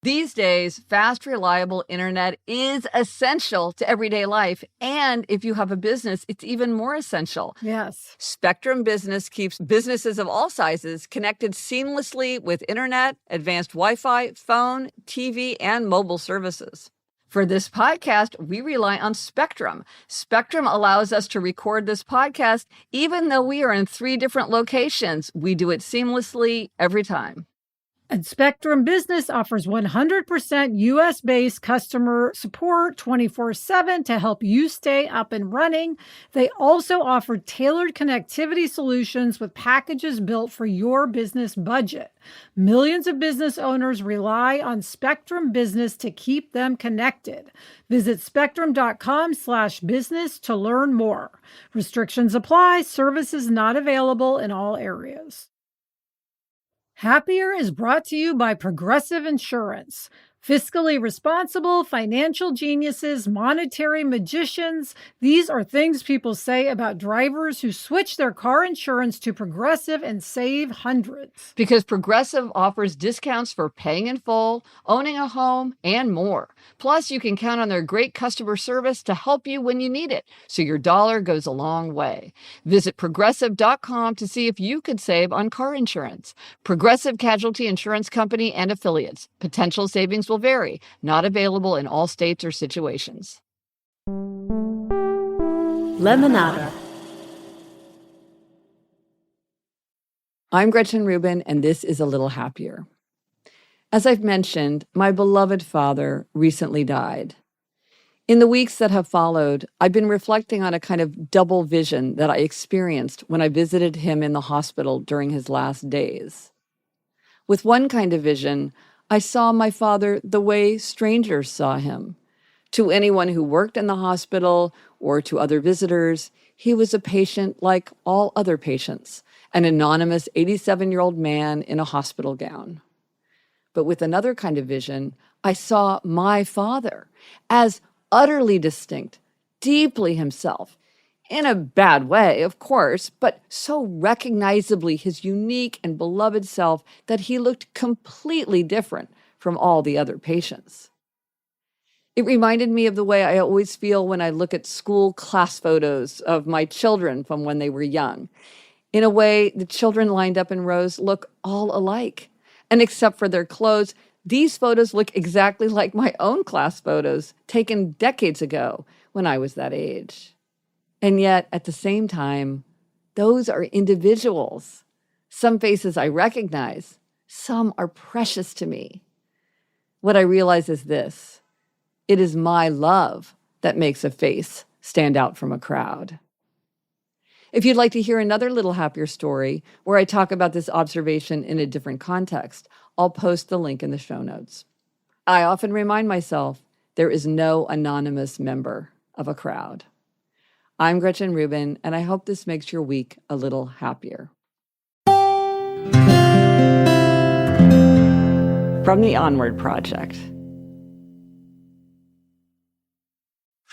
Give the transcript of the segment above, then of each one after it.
These days, fast, reliable internet is essential to everyday life. And if you have a business, it's even more essential. Yes. Spectrum Business keeps businesses of all sizes connected seamlessly with internet, advanced Wi-Fi, phone, TV, and mobile services. For this podcast, we rely on Spectrum. Spectrum allows us to record this podcast even though we are in 3 different locations. We do it seamlessly every time. And Spectrum Business offers 100% US-based customer support 24/7 to help you stay up and running. They also offer tailored connectivity solutions with packages built for your business budget. Millions of business owners rely on Spectrum Business to keep them connected. Visit spectrum.com/business to learn more. Restrictions apply. Services not available in all areas. Happier is brought to you by Progressive Insurance. Fiscally responsible, financial geniuses, monetary magicians. These are things people say about drivers who switch their car insurance to Progressive and save hundreds. Because Progressive offers discounts for paying in full, owning a home, and more. Plus, you can count on their great customer service to help you when you need it, so your dollar goes a long way. Visit Progressive.com to see if you could save on car insurance. Progressive Casualty Insurance Company and Affiliates. Potential savings will vary. Not available in all states or situations. Lemonada. I'm Gretchen Rubin, and this is A Little Happier. As I've mentioned, my beloved father recently died. In the weeks that have followed, I've been reflecting on a kind of double vision that I experienced when I visited him in the hospital during his last days. With one kind of vision, I saw my father the way strangers saw him. To anyone who worked in the hospital or to other visitors, he was a patient like all other patients, an anonymous 87-year-old man in a hospital gown. But with another kind of vision, I saw my father as utterly distinct, deeply himself, in a bad way, of course, but so recognizably his unique and beloved self that he looked completely different from all the other patients. It reminded me of the way I always feel when I look at school class photos of my children from when they were young. In a way, the children lined up in rows look all alike. And except for their clothes, these photos look exactly like my own class photos taken decades ago when I was that age. And yet, at the same time, those are individuals. Some faces I recognize, some are precious to me. What I realize is this: it is my love that makes a face stand out from a crowd. If you'd like to hear another Little Happier story where I talk about this observation in a different context, I'll post the link in the show notes. I often remind myself there is no anonymous member of a crowd. I'm Gretchen Rubin, and I hope this makes your week a little happier. From the Onward Project.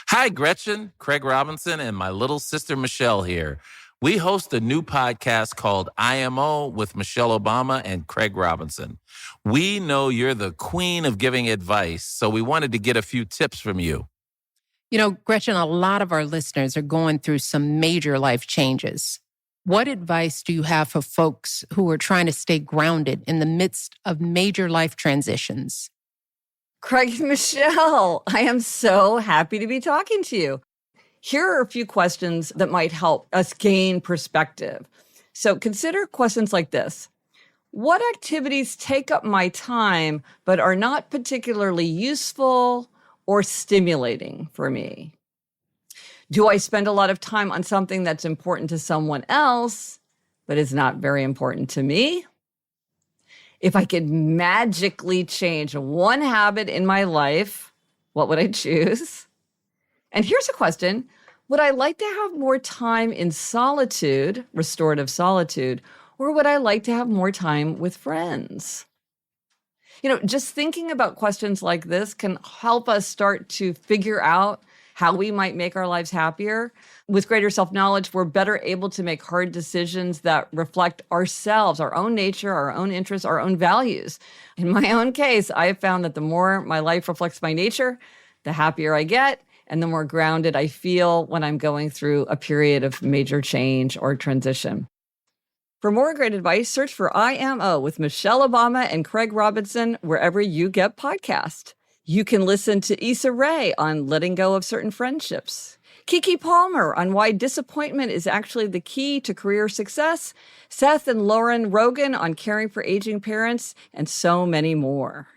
Hi, Gretchen, Craig Robinson, and my little sister Michelle here. We host a new podcast called IMO with Michelle Obama and Craig Robinson. We know you're the queen of giving advice, so we wanted to get a few tips from you. You know, Gretchen, a lot of our listeners are going through some major life changes. What advice do you have for folks who are trying to stay grounded in the midst of major life transitions? Craig and Michelle, I am so happy to be talking to you. Here are a few questions that might help us gain perspective. So consider questions like this. What activities take up my time but are not particularly useful or stimulating for me? Do I spend a lot of time on something that's important to someone else, but is not very important to me? If I could magically change one habit in my life, what would I choose? And here's a question. Would I like to have more time in solitude, restorative solitude, or would I like to have more time with friends? You know, just thinking about questions like this can help us start to figure out how we might make our lives happier. With greater self-knowledge, we're better able to make hard decisions that reflect ourselves, our own nature, our own interests, our own values. In my own case, I have found that the more my life reflects my nature, the happier I get and the more grounded I feel when I'm going through a period of major change or transition. For more great advice, search for IMO with Michelle Obama and Craig Robinson wherever you get podcasts. You can listen to Issa Rae on letting go of certain friendships, Kiki Palmer on why disappointment is actually the key to career success, Seth and Lauren Rogan on caring for aging parents, and so many more.